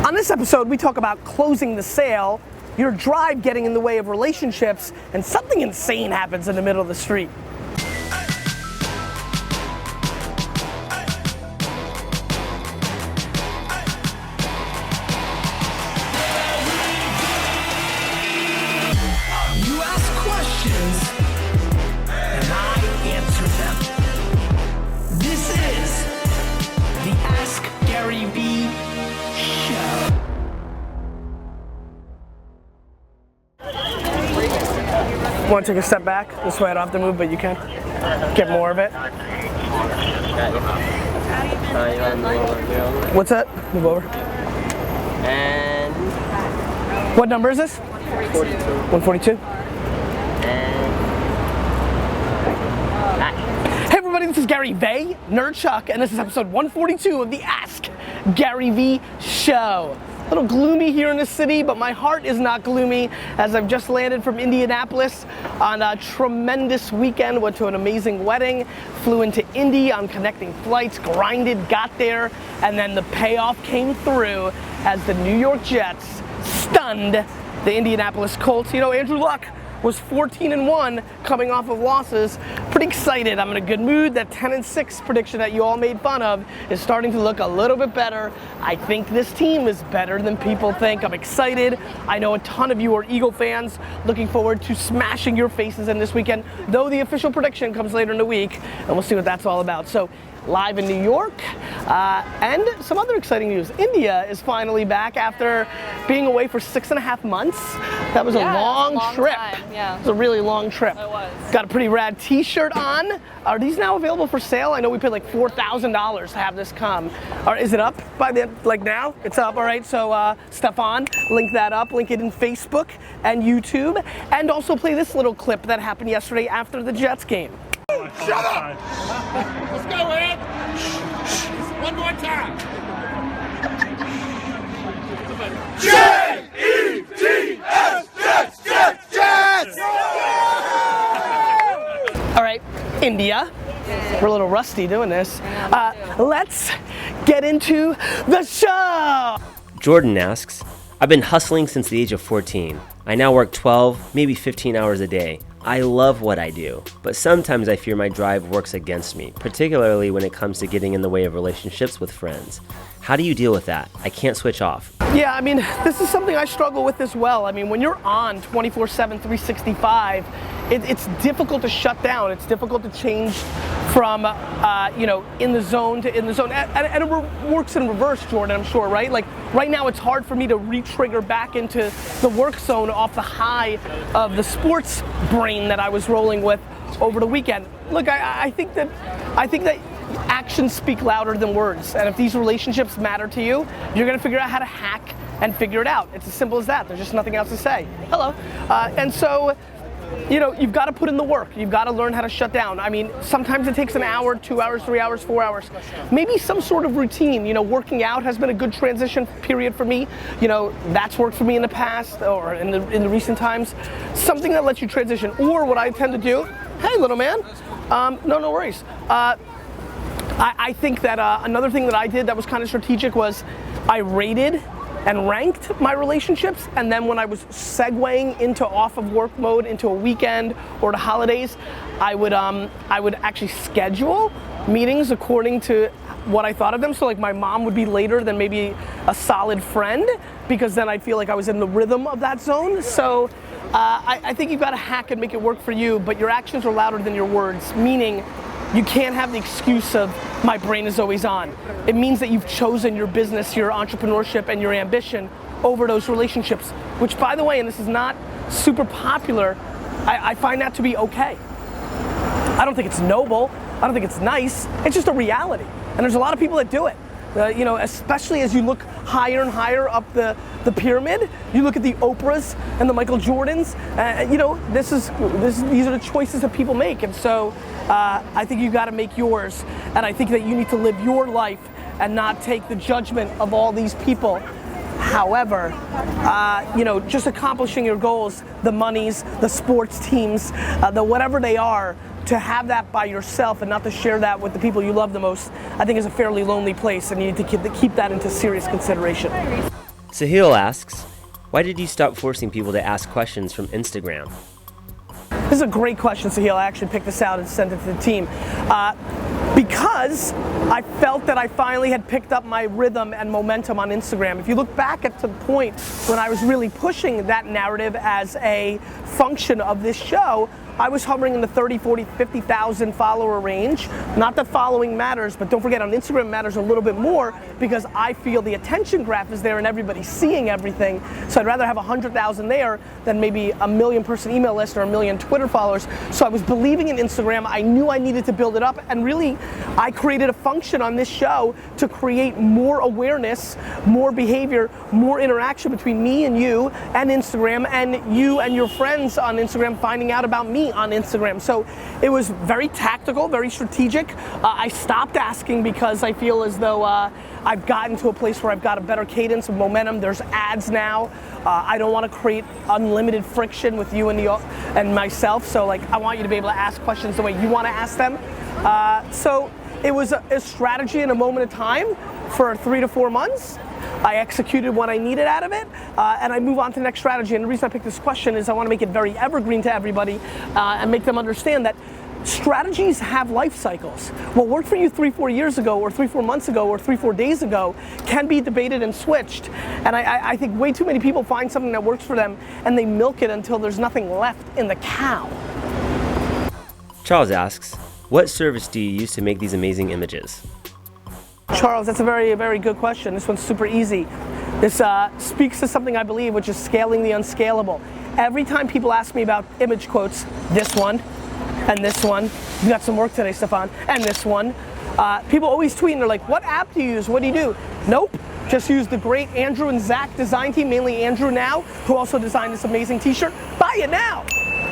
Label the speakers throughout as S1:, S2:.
S1: On this episode, we talk about closing the sale, your drive getting in the way of relationships, and something insane happens in the middle of the street. You ask questions, and I answer them. This is the Ask Gary V Show. Want to take a step back? This way I don't have to move, but you can. Get more of it. What's that? Move over.
S2: And
S1: What number is this?
S2: 142.
S1: 142? Hey everybody, this is Gary V, Nerdchuck, and this is episode 142 of the Ask Gary V Show. A little gloomy here in the city, but my heart is not gloomy as I've just landed from Indianapolis on a tremendous weekend. Went to an amazing wedding, flew into Indy on connecting flights, grinded, got there, and then the payoff came through as the New York Jets stunned the Indianapolis Colts. You know, Andrew Luck was 14-1 coming off of losses. Pretty excited. I'm in a good mood. That 10-6 prediction that you all made fun of is starting to look a little bit better. I think this team is better than people think. I'm excited. I know a ton of you are Eagle fans. Looking forward to smashing your faces in this weekend, though the official prediction comes later in the week, and we'll see what that's all about. So, live in New York, and some other exciting news. India is finally back after being away for 6.5 months. That was a long trip.
S3: Yeah.
S1: It was a really long trip.
S3: It was.
S1: Got a pretty rad t-shirt on. Are these now available for sale? I know we paid like $4,000 to have this come. Or is it up by the, like now? It's up, all right. So Stefan, link that up, link it in Facebook and YouTube, and also play this little clip that happened yesterday after the Jets game.
S4: Shut up! Let's go, Ed! One more time. J-E-T-S, Jets, Jets, Jets!
S1: All right, India. We're a little rusty doing this. Let's get into the show.
S2: Jordan asks, I've been hustling since the age of 14. I now work 12, maybe 15 hours a day. I love what I do, but sometimes I fear my drive works against me, particularly when it comes to getting in the way of relationships with friends. How do you deal with that? I can't switch off.
S1: Yeah, I mean, this is something I struggle with as well. I mean, when you're on 24/7, 365, it's difficult to shut down. It's difficult to change from, in the zone to in the zone. And it works in reverse, Jordan, I'm sure, right? Like, right now it's hard for me to re-trigger back into the work zone off the high of the sports brain that I was rolling with over the weekend. Look, I think that actions speak louder than words, and if these relationships matter to you, you're gonna figure out how to hack and figure it out. It's as simple as that. There's just nothing else to say. Hello. And so, you've got to put in the work. You've got to learn how to shut down. I mean, sometimes it takes an hour, 2 hours, 3 hours, 4 hours. Maybe some sort of routine. Working out has been a good transition period for me. That's worked for me in the past or in the recent times. Something that lets you transition. Or what I tend to do, hey, little man, no worries. I think that another thing that I did that was kind of strategic was I rated and ranked my relationships, and then when I was segueing into off of work mode into a weekend or the holidays, I would actually schedule meetings according to what I thought of them. So like my mom would be later than maybe a solid friend, because then I'd feel like I was in the rhythm of that zone. So I think you've got to hack and make it work for you, but your actions are louder than your words, meaning you can't have the excuse of my brain is always on. It means that you've chosen your business, your entrepreneurship, and your ambition over those relationships, which, by the way, and this is not super popular, I find that to be okay. I don't think it's noble. I don't think it's nice. It's just a reality. And there's a lot of people that do it. Especially as you look higher and higher up the pyramid, you look at the Oprahs and the Michael Jordans. These are the choices that people make, and so I think you got to make yours. And I think that you need to live your life and not take the judgment of all these people. However, just accomplishing your goals, the monies, the sports teams, the whatever they are, to have that by yourself and not to share that with the people you love the most, I think is a fairly lonely place, and you need to keep that into serious consideration.
S2: Sahil asks, why did you stop forcing people to ask questions from Instagram?
S1: This is a great question, Sahil. I actually picked this out and sent it to the team. Because I felt that I finally had picked up my rhythm and momentum on Instagram. If you look back at the point when I was really pushing that narrative as a function of this show, I was hovering in the 30, 40, 50,000 follower range. Not that following matters, but don't forget on Instagram matters a little bit more because I feel the attention graph is there and everybody's seeing everything. So I'd rather have 100,000 there than maybe a million person email list or a million Twitter followers. So I was believing in Instagram. I knew I needed to build it up, and really I created a function on this show to create more awareness, more behavior, more interaction between me and you and Instagram, and you and your friends on Instagram finding out about me on Instagram. So it was very tactical, very strategic. I stopped asking because I feel as though I've gotten to a place where I've got a better cadence of momentum. There's ads now. I don't want to create unlimited friction with you and myself. So like, I want you to be able to ask questions the way you want to ask them. So it was a strategy in a moment of time for 3 to 4 months. I executed what I needed out of it, and I move on to the next strategy. And the reason I picked this question is I want to make it very evergreen to everybody and make them understand that strategies have life cycles. What worked for you 3-4 years ago, or 3-4 months ago, or 3-4 days ago can be debated and switched. And I think way too many people find something that works for them and they milk it until there's nothing left in the cow.
S2: Charles asks, what service do you use to make these amazing images?
S1: Charles, that's a very, very good question. This one's super easy. This speaks to something I believe, which is scaling the unscalable. Every time people ask me about image quotes, this one, and this one, you got some work today, Stefan, and this one, people always tweet and they're like, what app do you use? What do you do? Nope, just use the great Andrew and Zach design team, mainly Andrew now, who also designed this amazing t-shirt. Buy it now!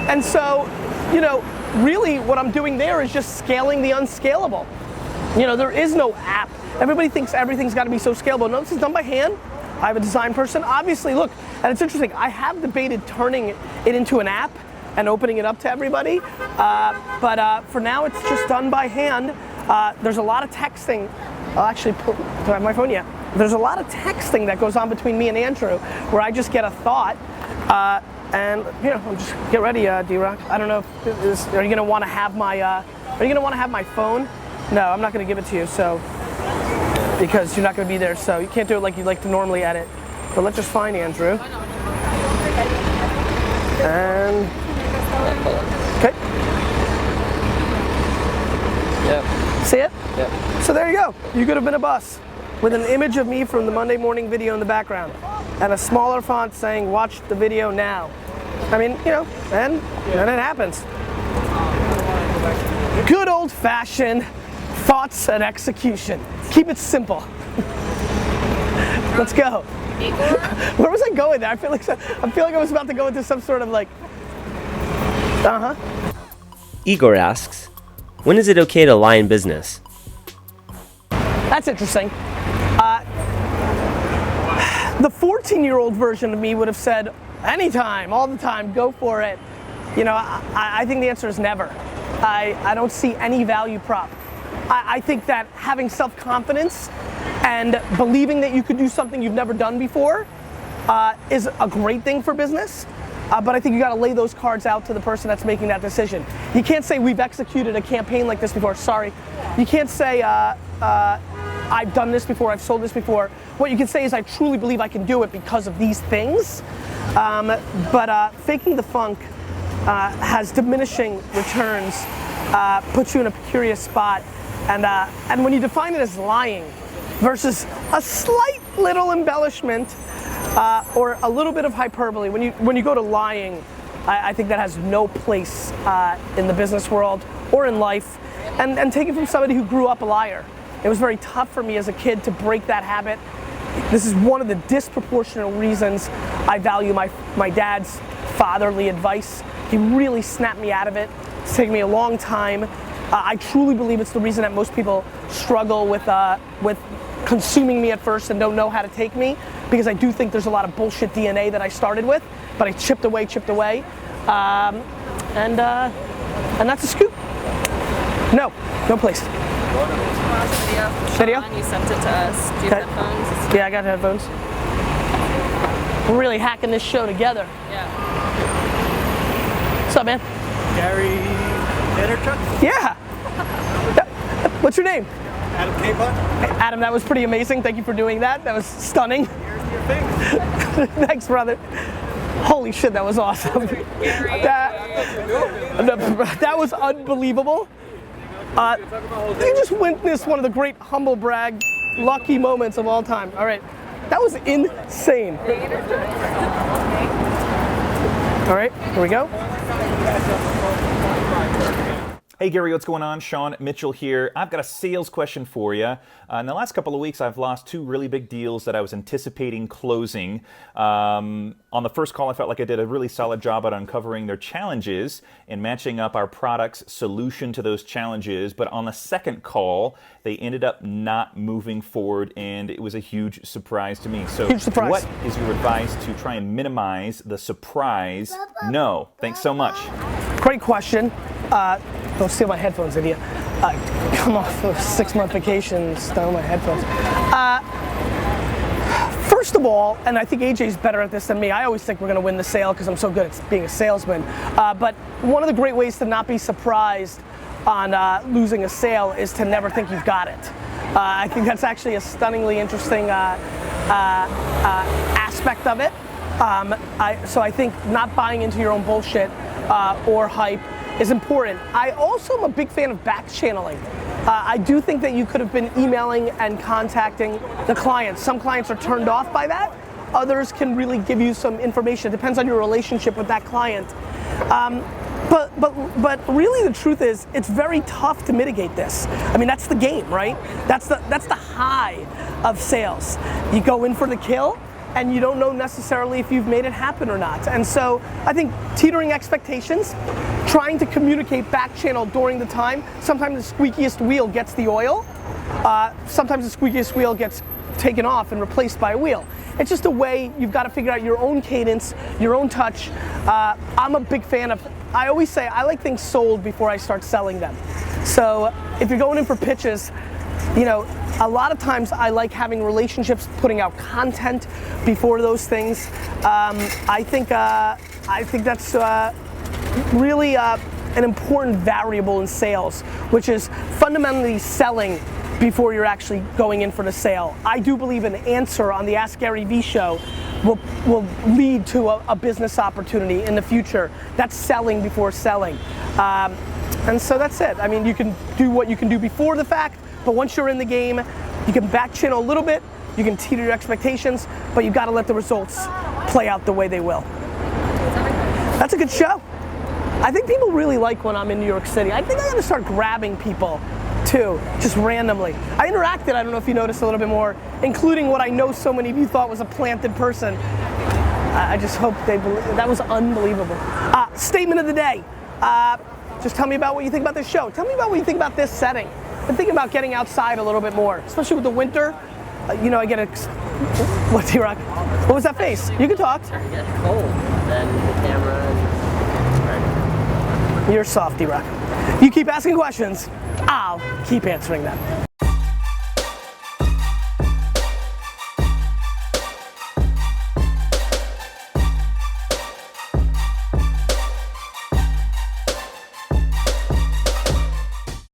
S1: And so, you know, really what I'm doing there is just scaling the unscalable. You know, there is no app. Everybody thinks everything's got to be so scalable. No, this is done by hand. I have a design person. Obviously, look, and it's interesting, I have debated turning it into an app and opening it up to everybody, but for now it's just done by hand. There's a lot of texting. I'll actually do I have my phone yet? There's a lot of texting that goes on between me and Andrew where I just get a thought, and you know, just get ready, D-Rock. I don't know if are you gonna want to have my phone? No, I'm not gonna give it to you, so because you're not gonna be there, so you can't do it like you'd like to normally edit. But let's just find Andrew. And okay.
S3: Yeah.
S1: See it?
S3: Yeah.
S1: So there you go. You could have been a bus with an image of me from the Monday morning video in the background and a smaller font saying watch the video now. I mean, you know, and then it happens. Good old fashioned thoughts and execution. Keep it simple. Let's go. Where was I going there? I feel like I was about to go into some sort of like,
S2: Igor asks, when is it okay to lie in business?
S1: That's interesting. The 14-year-old version of me would have said, anytime, all the time, go for it. You know, I think the answer is never. I don't see any value prop. I think that having self-confidence and believing that you could do something you've never done before is a great thing for business. But I think you got to lay those cards out to the person that's making that decision. You can't say we've executed a campaign like this before. Sorry. You can't say I've done this before, I've sold this before. What you can say is I truly believe I can do it because of these things. But faking the funk has diminishing returns, puts you in a precarious spot. And when you define it as lying versus a slight little embellishment or a little bit of hyperbole, when you go to lying, I think that has no place in the business world or in life. And take it from somebody who grew up a liar. It was very tough for me as a kid to break that habit. This is one of the disproportionate reasons I value my dad's fatherly advice. He really snapped me out of it. It's taken me a long time. I truly believe it's the reason that most people struggle with consuming me at first and don't know how to take me, because I do think there's a lot of bullshit DNA that I started with, but I chipped away, and that's a scoop. No place.
S5: Video?
S1: Video?
S5: You sent it to us. Do you have headphones?
S1: Yeah, I got headphones. We're really hacking this show together.
S3: Yeah.
S1: What's up, man?
S5: Gary Vaynerchuk?
S1: Yeah. What's your name?
S5: Adam K-Buck?
S1: Adam, that was pretty amazing. Thank you for doing that. That was stunning.
S5: Here's your face.
S1: Thanks, brother. Holy shit, that was awesome. That was unbelievable. You just witnessed one of the great humble brag, lucky moments of all time. All right, that was insane. All right, here we go.
S6: Hey Gary, what's going on? Sean Mitchell here. I've got a sales question for you. In the last couple of weeks, I've lost 2 really big deals that I was anticipating closing. On the first call, I felt like I did a really solid job at uncovering their challenges and matching up our product's solution to those challenges. But on the second call, they ended up not moving forward, and it was a huge surprise to me. So
S1: huge surprise.
S6: What is your advice to try and minimize the surprise? No. Thanks so much.
S1: Great question. Don't steal my headphones, idiot. Come off a 6-month vacation, steal my headphones. First of all, and I think AJ's better at this than me, I always think we're going to win the sale because I'm so good at being a salesman. But one of the great ways to not be surprised on losing a sale is to never think you've got it. I think that's actually a stunningly interesting aspect of it. So I think not buying into your own bullshit or hype is important. I also am a big fan of back channeling. I do think that you could have been emailing and contacting the clients. Some clients are turned off by that. Others can really give you some information. It depends on your relationship with that client. But really the truth is, it's very tough to mitigate this. I mean, that's the game, right? That's the high of sales. You go in for the kill, and you don't know necessarily if you've made it happen or not. And so I think teetering expectations, trying to communicate back channel during the time. Sometimes the squeakiest wheel gets the oil. Sometimes the squeakiest wheel gets taken off and replaced by a wheel. It's just a way you've got to figure out your own cadence, your own touch. I'm a big fan of, I always say I like things sold before I start selling them. So if you're going in for pitches, you know, a lot of times I like having relationships, putting out content before those things. I think that's really an important variable in sales, which is fundamentally selling before you're actually going in for the sale. I do believe an answer on the Ask Gary Vee show will lead to a business opportunity in the future. That's selling before selling. And so that's it. I mean, you can do what you can do before the fact, but once you're in the game, you can back channel a little bit, you can teeter your expectations, but you've got to let the results play out the way they will. That's a good show. I think people really like when I'm in New York City. I think I'm gonna start grabbing people too, just randomly. I interacted, I don't know if you noticed a little bit more, including what I know so many of you thought was a planted person. I just hope they believe, that was unbelievable. Statement of the day. Just tell me about what you think about this show. Tell me about what you think about this setting. I'm thinking about getting outside a little bit more, especially with the winter. You know, I get what, T-Rock? What was that face? You can talk.
S3: It gets cold, then the camera and...
S1: You're soft, T-Rock. You keep asking questions, I'll keep answering them.